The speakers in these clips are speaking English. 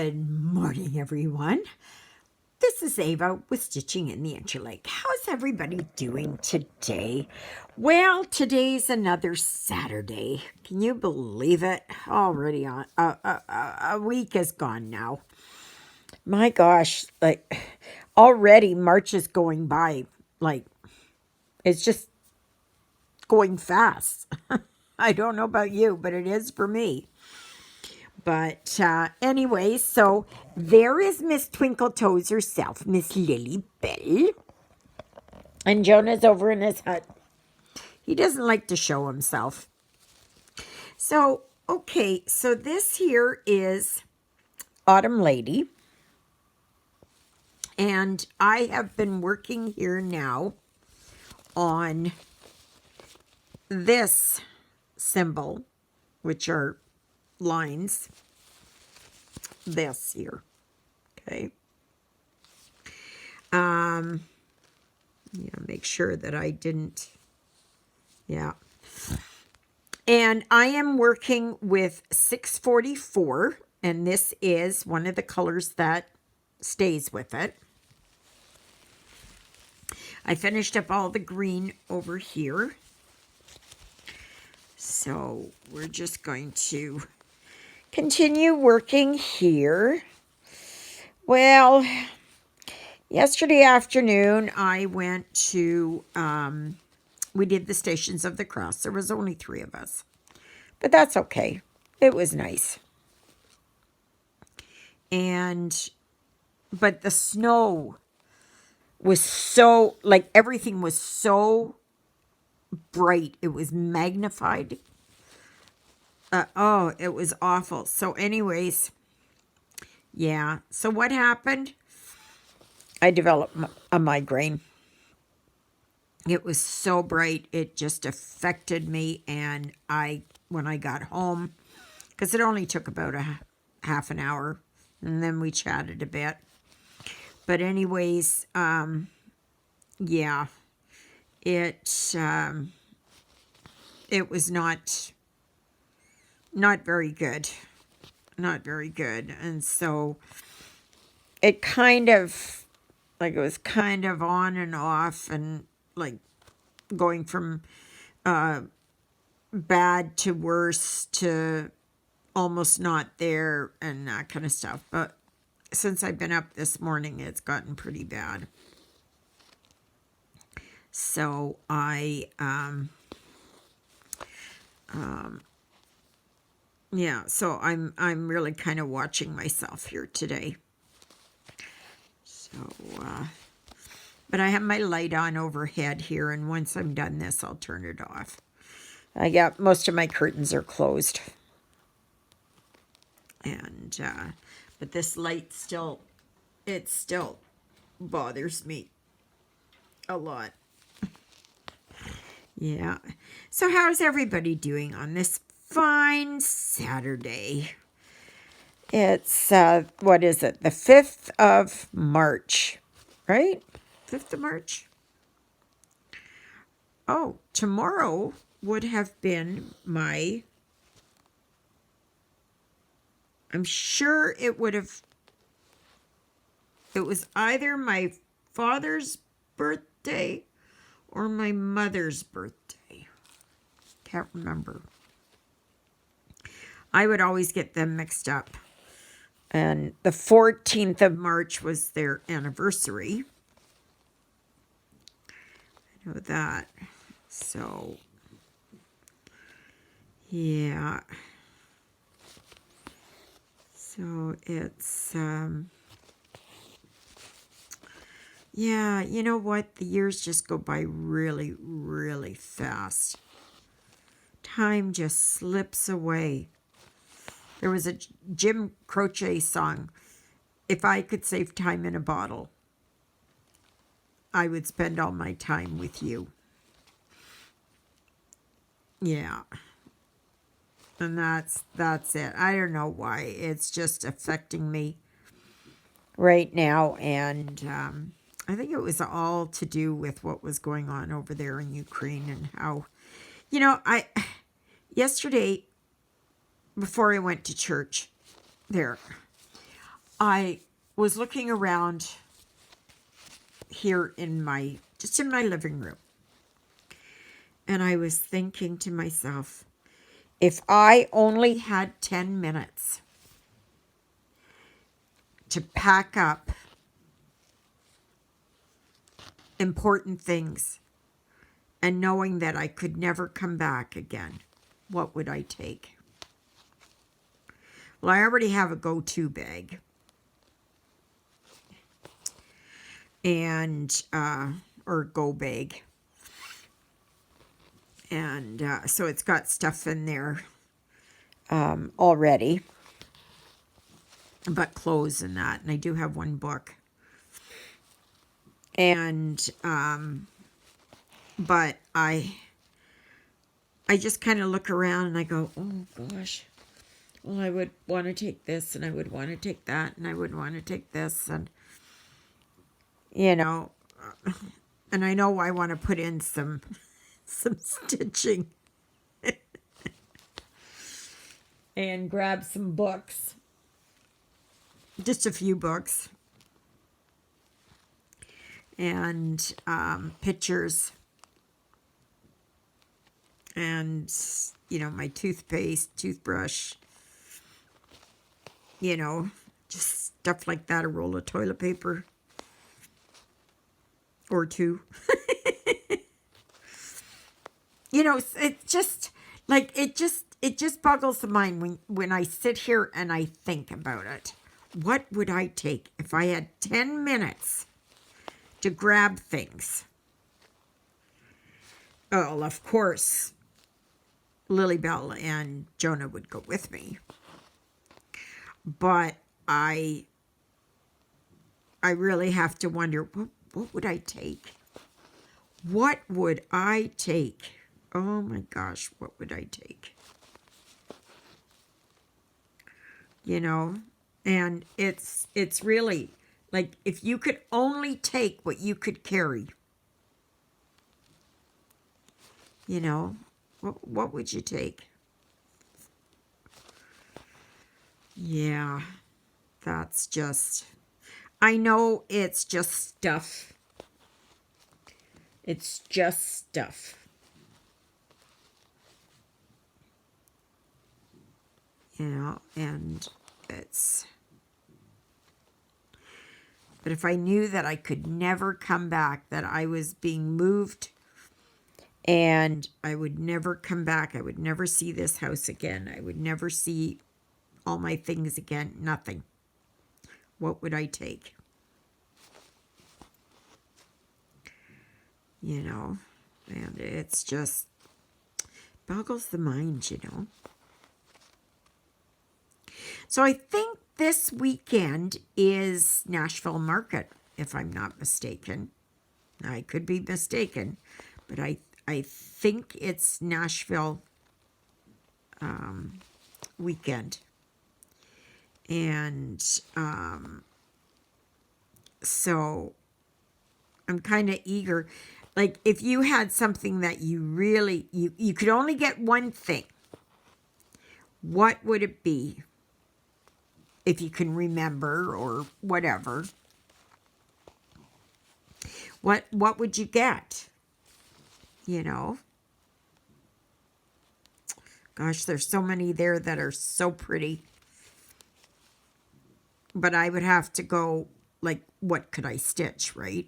Good morning, everyone. This is Eva with Stitching in the Interlake. How's everybody doing today? Well, today's another Saturday. Can you believe it? Already on a week is gone now. My gosh, like already March is going by. Like it's just going fast. I don't know about you, but it is for me. But anyway, so there is Miss Twinkle Toes herself, Miss Lily Bell. And Jonah's over in his hut. He doesn't like to show himself. So, okay, so this here is Autumn Lady. And I have been working here now on this symbol, which are lines. This here. Okay. Make sure that I didn't. Yeah. And I am working with 644, and this is one of the colors that stays with it. I finished up all the green over here. So we're just going to continue working here. Well, yesterday afternoon I went to, we did the Stations of the Cross. There was only 3 of us, but that's okay. It was nice. But the snow was so, like everything was so bright. It was magnified. It was awful. So anyways, yeah. So what happened? I developed a migraine. It was so bright. It just affected me. And when I got home, because it only took about a half an hour, and then we chatted a bit. But anyways, yeah, it was not very good. Not very good. And so it kind of, like it was kind of on and off and like going from bad to worse to almost not there and that kind of stuff. But since I've been up this morning, it's gotten pretty bad. So yeah, so I'm really kind of watching myself here today. So, but I have my light on overhead here, and once I'm done this, I'll turn it off. I got most of my curtains are closed. And, but this light still bothers me a lot. Yeah. So how's everybody doing on this fine Saturday? It's, what is it? The 5th of March, right? 5th of March? Oh, tomorrow would have been I'm sure it was either my father's birthday or my mother's birthday. Can't remember. I would always get them mixed up. And the 14th of March was their anniversary. I know that. So, yeah. So it's, yeah, you know what? The years just go by really, really fast. Time just slips away. There was a Jim Croce song. If I could save time in a bottle, I would spend all my time with you. Yeah. And that's it. I don't know why. It's just affecting me right now. And I think it was all to do with what was going on over there in Ukraine and how, yesterday, before I went to church there, I was looking around here in my living room. And I was thinking to myself, if I only had 10 minutes to pack up important things and knowing that I could never come back again, what would I take? Well, I already have a go-to bag. And, or go bag. And so it's got stuff in there already. But clothes and that. And I do have one book. And, but I just kind of look around and I go, oh gosh. Well, I would want to take this and I would want to take that and I would want to take this and, you know, and I know I want to put in some stitching and grab some books, just a few books and pictures and, you know, my toothpaste, toothbrush, you know, just stuff like that, a roll of toilet paper or two. You know, it just, like, it just boggles the mind when I sit here and I think about it. What would I take if I had 10 minutes to grab things? Well, of course, Lilybell and Jonah would go with me. But I really have to wonder, what would I take? What would I take? Oh my gosh, what would I take? You know, and it's really like if you could only take what you could carry, you know, what would you take? Yeah, that's just, I know it's just stuff. It's just stuff. You know, and it's, but if I knew that I could never come back, that I was being moved and I would never come back, I would never see this house again, I would never see all my things again, nothing, what would I take? You know, and it's just boggles the mind, you know. So I think this weekend is Nashville Market, if I'm not mistaken. I could be mistaken, but I think it's Nashville weekend. And so I'm kind of eager. Like, if you had something that you really, you could only get one thing, what would it be? If you can remember or whatever. What would you get? You know? Gosh, there's so many there that are so pretty. But I would have to go, like, what could I stitch, right?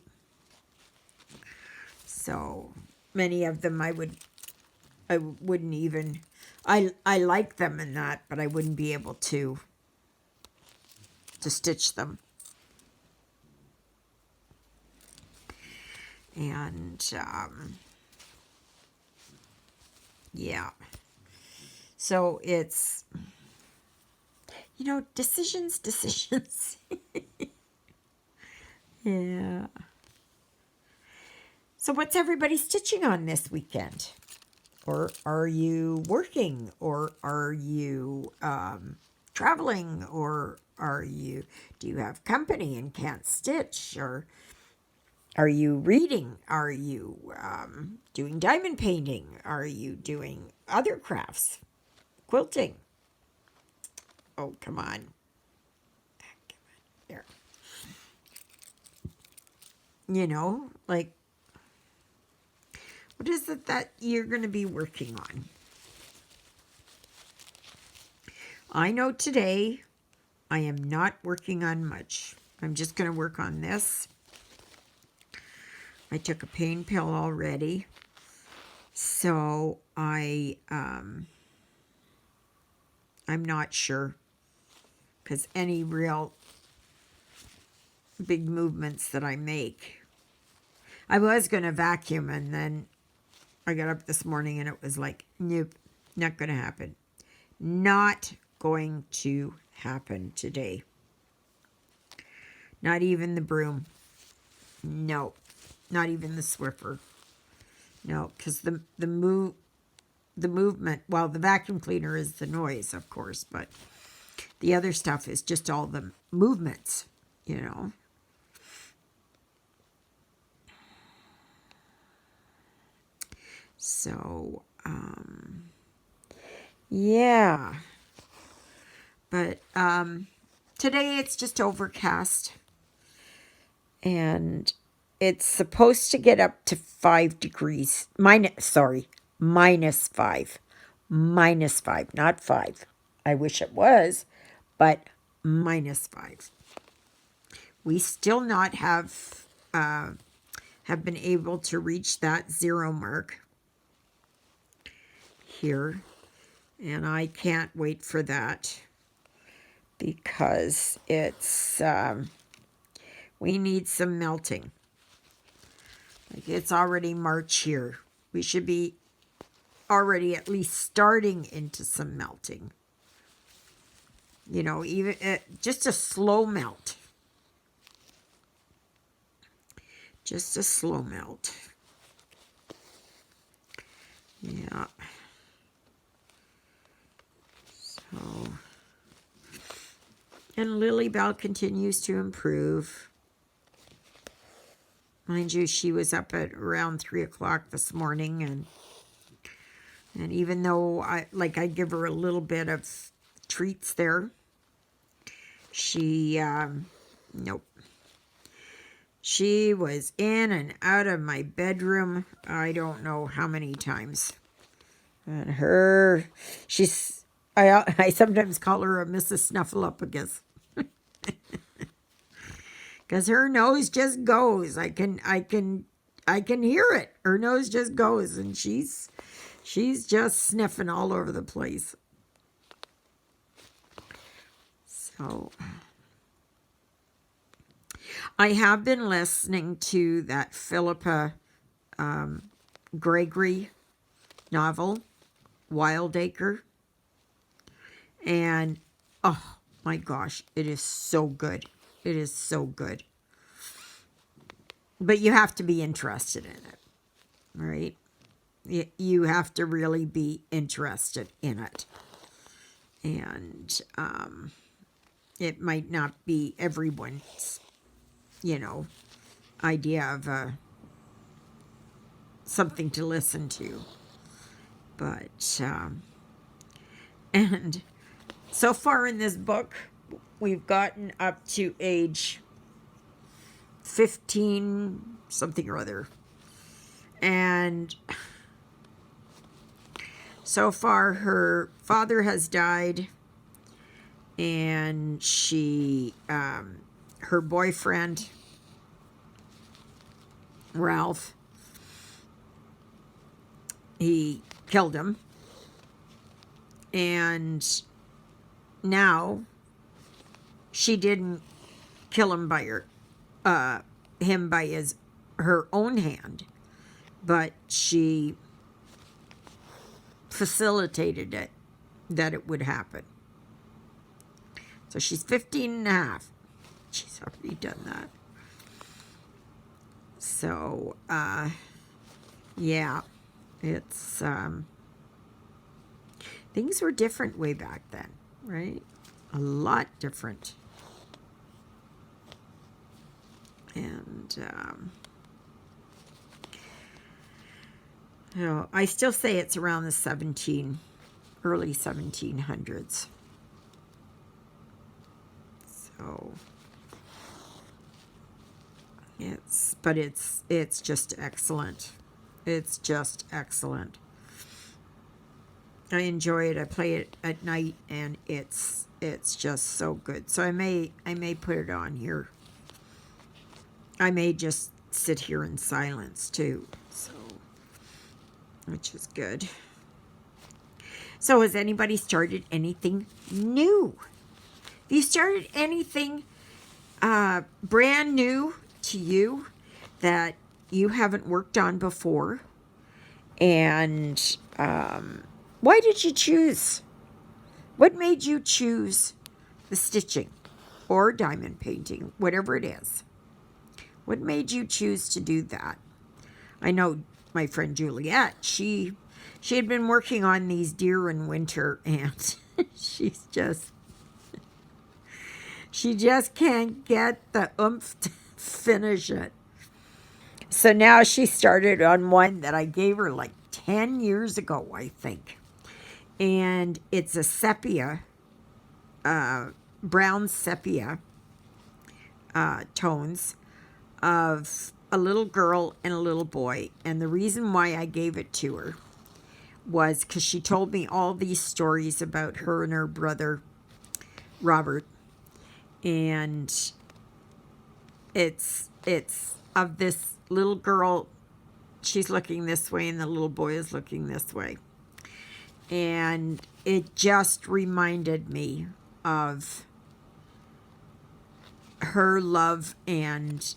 So, many of them I wouldn't even, I like them in that, but I wouldn't be able to stitch them. And yeah, so it's, you know, decisions. Yeah. So what's everybody stitching on this weekend? Or are you working? Or are you traveling? Or do you have company and can't stitch? Or are you reading? Are you doing diamond painting? Are you doing other crafts? Quilting? Oh, come on. You know, like, what is it that you're going to be working on? I know today I am not working on much. I'm just going to work on this. I took a pain pill already. So I'm not sure, because any real big movements that I make, I was going to vacuum, and then I got up this morning and it was like, nope, not going to happen. Not going to happen today. Not even the broom. No, not even the Swiffer. No, because the movement, well, the vacuum cleaner is the noise, of course, but the other stuff is just all the movements, you know. So, yeah. But today it's just overcast. And it's supposed to get up to 5 degrees. Minus 5. Minus 5, not 5. I wish it was, but minus 5. We still not have been able to reach that 0 mark here. And I can't wait for that, because it's we need some melting. Like, it's already March here. We should be already at least starting into some melting. You know, even just a slow melt. Just a slow melt. Yeah. So, and Lilybell continues to improve. Mind you, she was up at around 3 o'clock this morning, and even though I give her a little bit of treats there, she nope. She was in and out of my bedroom, I don't know how many times. And I sometimes call her a Mrs. Snuffleupagus. Because her nose just goes. I can hear it. Her nose just goes, and she's just sniffing all over the place. So I have been listening to that Philippa Gregory novel, Wildacre. And, oh my gosh, it is so good. It is so good. But you have to be interested in it, right? You have to really be interested in it. And it might not be everyone's, idea of something to listen to. But, and so far in this book, we've gotten up to age 15 something or other. And so far her father has died, and she her boyfriend Ralph, he killed him, and now she didn't kill him by her own hand, but she facilitated it, that it would happen. So she's 15 and a half. She's already done that. So, yeah, it's, things were different way back then, right? A lot different. And, I still say it's around the early 1700s. So, It's just excellent. It's just excellent. I enjoy it. I play it at night, and it's just so good. So I may put it on here. I may just sit here in silence too. So, which is good. So has anybody started anything new? Have you started anything brand new to you that you haven't worked on before? And why did you choose? What made you choose the stitching or diamond painting, whatever it is? What made you choose to do that? I know my friend Juliet, she had been working on these deer in winter, and she just can't get the oomph to finish it. So now she started on one that I gave her like 10 years ago, I think. And it's a sepia, brown sepia tones of a little girl and a little boy. And the reason why I gave it to her was because she told me all these stories about her and her brother, Robert. And it's of this little girl. She's looking this way and the little boy is looking this way. And it just reminded me of her love and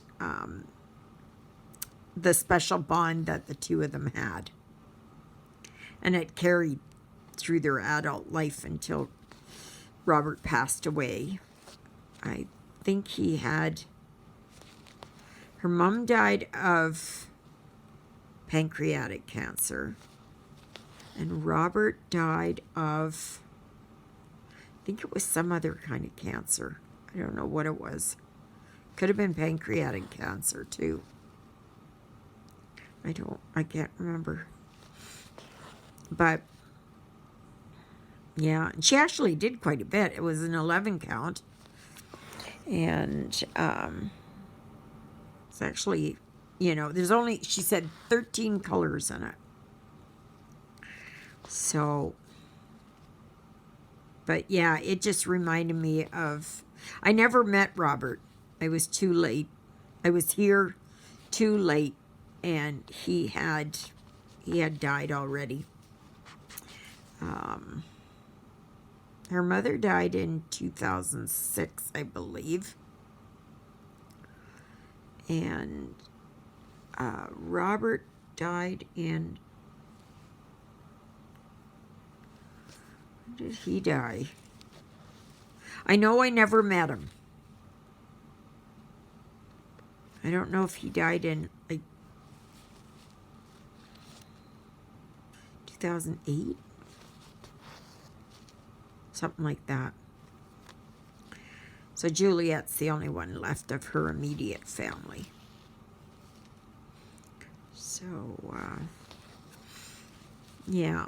the special bond that the two of them had. And it carried through their adult life until Robert passed away. I think her mom died of pancreatic cancer. And Robert died of, I think it was some other kind of cancer. I don't know what it was. Could have been pancreatic cancer too. I can't remember. But yeah, she actually did quite a bit. It was an 11 count. And it's actually, there's only, she said 13 colors in it. So, but yeah, it just reminded me of, I never met Robert. I was too late. I was here too late, and he had died already. Her mother died in 2006, I believe. And Robert died in, when did he die? I know I never met him. I don't know if he died in like 2008. Something like that. So Juliet's the only one left of her immediate family. So, yeah.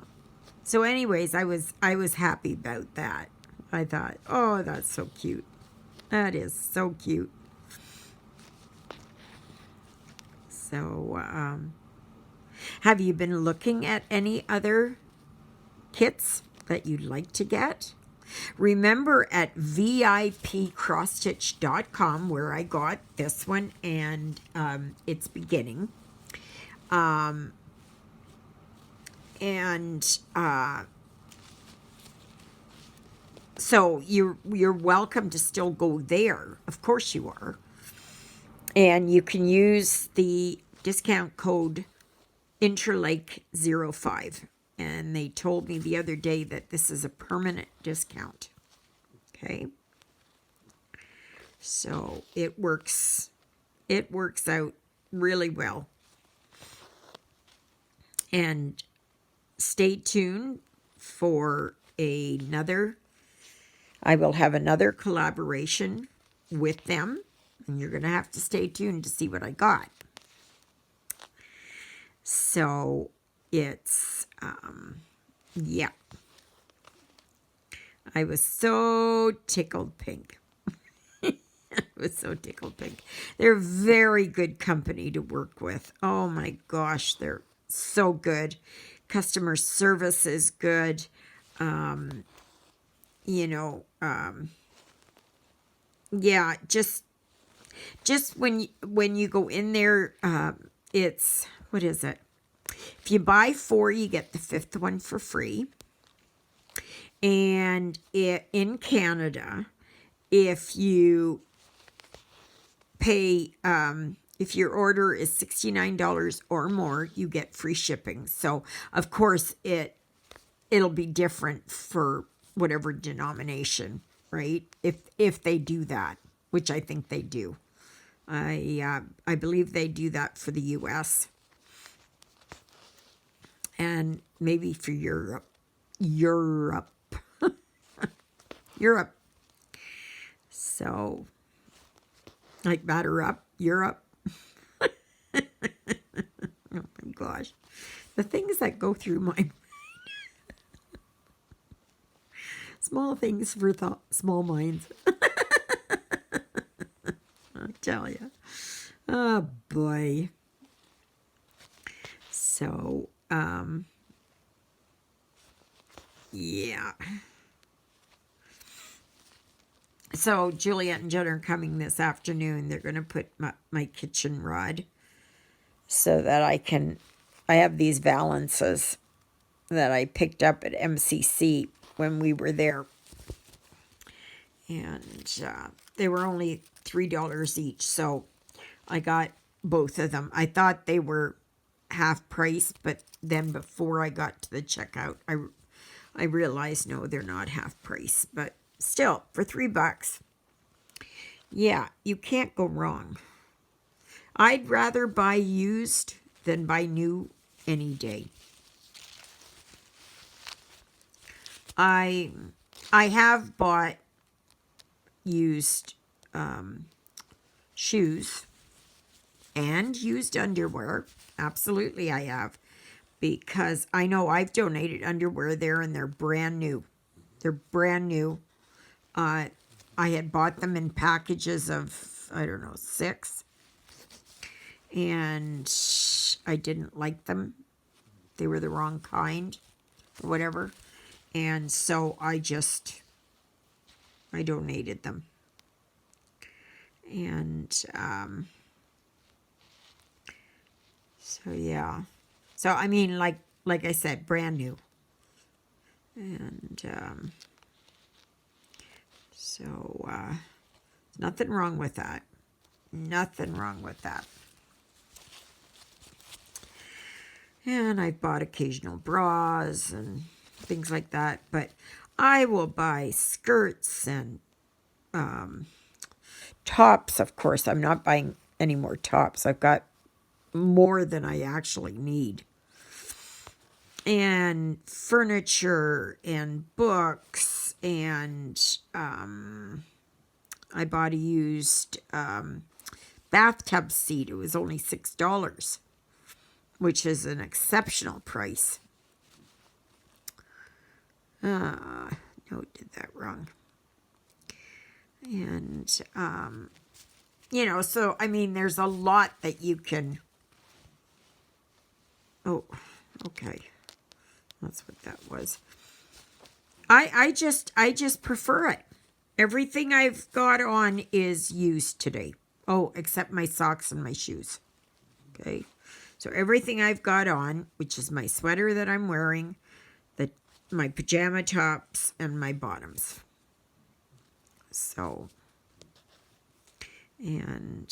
So anyways, I was happy about that. I thought, oh, that's so cute. That is so cute. So, have you been looking at any other kits that you'd like to get? Remember at vipcrossstitch.com, where I got this one and its beginning. So you're welcome to still go there. Of course you are. And you can use the discount code Interlake05. And they told me the other day that this is a permanent discount. Okay. So it works out really well. And stay tuned for I will have another collaboration with them. And you're going to have to stay tuned to see what I got. So it's, yeah. I was so tickled pink. I was so tickled pink. They're very good company to work with. Oh my gosh, they're so good. Customer service is good. You know, yeah, just when you go in there, it's, what is it? If you buy 4, you get the 5th one for free. And in Canada, if you pay, if your order is $69 or more, you get free shipping. So, of course, it'll be different for whatever denomination, right? If they do that, which I think they do. I believe they do that for the U.S. and maybe for Europe. Europe. So, like batter up, Europe. Oh my gosh. The things that go through my mind. Small things for small minds. I tell you. Oh boy. So, yeah. So Juliet and Jen are coming this afternoon. They're going to put my kitchen rod so that I have these valances that I picked up at MCC when we were there. And they were only $3 each, so I got both of them. I thought they were half price, but then before I got to the checkout, I realized, no, they're not half price. But still, for $3, yeah, you can't go wrong. I'd rather buy used than buy new any day. I have bought used shoes and used underwear. Absolutely, I have. Because I know I've donated underwear there and they're brand new. They're brand new. I had bought them in packages of, I don't know, 6. And I didn't like them. They were the wrong kind or whatever. And so I donated them. And so yeah. So I mean, like I said, brand new. And so nothing wrong with that. Nothing wrong with that. And I bought occasional bras and things like that. But I will buy skirts and tops, of course. I'm not buying any more tops. I've got more than I actually need. And furniture and books. And I bought a used bathtub seat. It was only $6, which is an exceptional price. No, did that wrong. And, you know, so, I mean, there's a lot that you can... Oh, okay. That's what that was. I just prefer it. Everything I've got on is used today. Oh, except my socks and my shoes. Okay. So everything I've got on, which is my sweater that I'm wearing, my pajama tops, and my bottoms. So, and,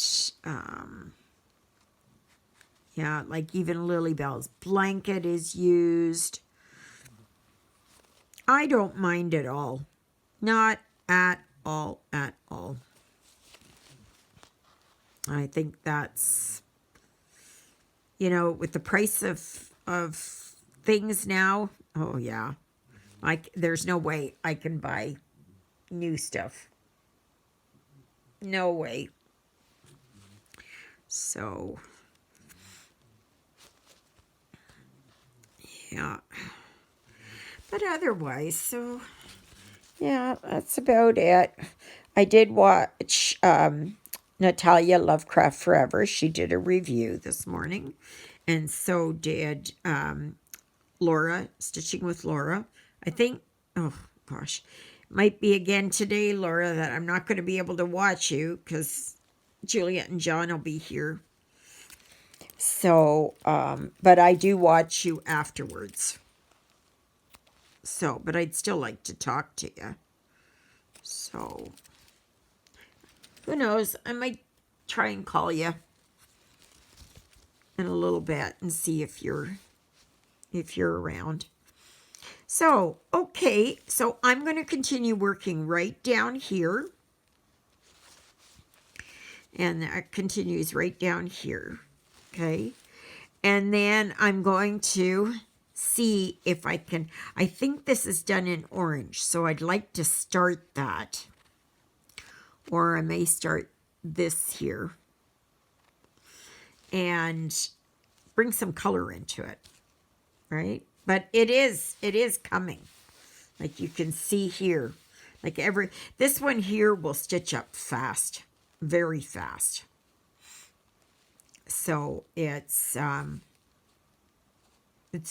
yeah, like even Lily Bell's blanket is used. I don't mind at all. Not at all, at all. I think that's, you know, with the price of things now, oh yeah. There's no way I can buy new stuff. No way. So, yeah. But otherwise, so, yeah, that's about it. I did watch Natalia Lovecraft Forever. She did a review this morning. And so did Laura, Stitching with Laura. I think, oh gosh, might be again today, Laura, that I'm not going to be able to watch you because Juliet and John will be here. So, but I do watch you afterwards. So, but I'd still like to talk to you. So, who knows? I might try and call you in a little bit and see if you're around. So, okay, so I'm going to continue working right down here. And that continues right down here. Okay. And then I'm going to see if I can, I think this is done in orange. So I'd like to start that. Or I may start this here. And bring some color into it. Right? But it is coming. Like you can see here. Like this one here will stitch up fast. Very fast. So it's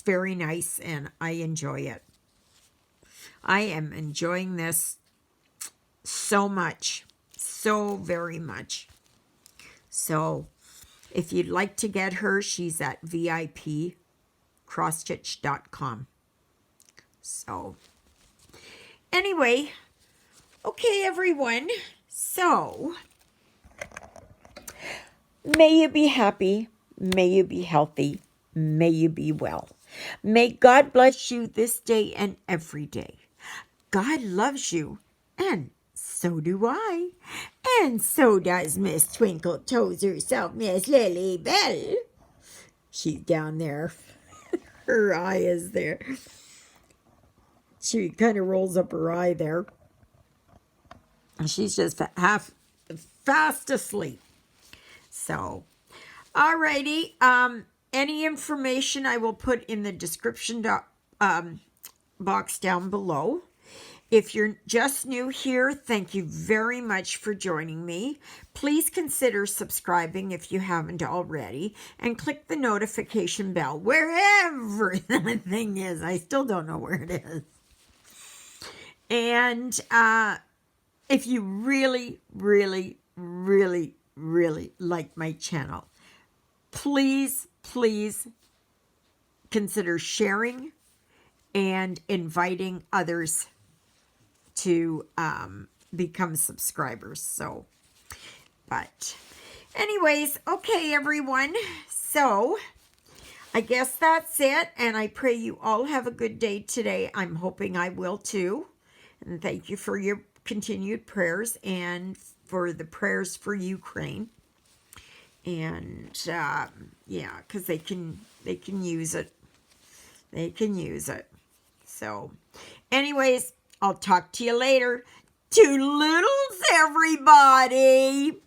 very nice and I enjoy it. I am enjoying this so much. So very much. So if you'd like to get her, she's at VIPcrossstitch.com. So anyway, okay everyone. So may you be happy, may you be healthy, may you be well. May God bless you this day and every day. God loves you, and so do I. And so does Miss Twinkle Toes herself, Miss Lily Bell. She's down there. Her eye is there. She kind of rolls up her eye there. And she's just half fast asleep. So, alrighty. Any information I will put in the description box down below. If you're just new here, thank you very much for joining me. Please consider subscribing if you haven't already, and click the notification bell wherever that thing is. I still don't know where it is. And if you really, really, really, really like my channel, please consider sharing and inviting others to become subscribers. So, but anyways, okay everyone, so I guess that's it, and I pray you all have a good day today. I'm hoping I will too, and thank you for your continued prayers and for the prayers for Ukraine. And yeah, because they can use it. They can use it. So anyways, I'll talk to you later. Toodaloodles, everybody.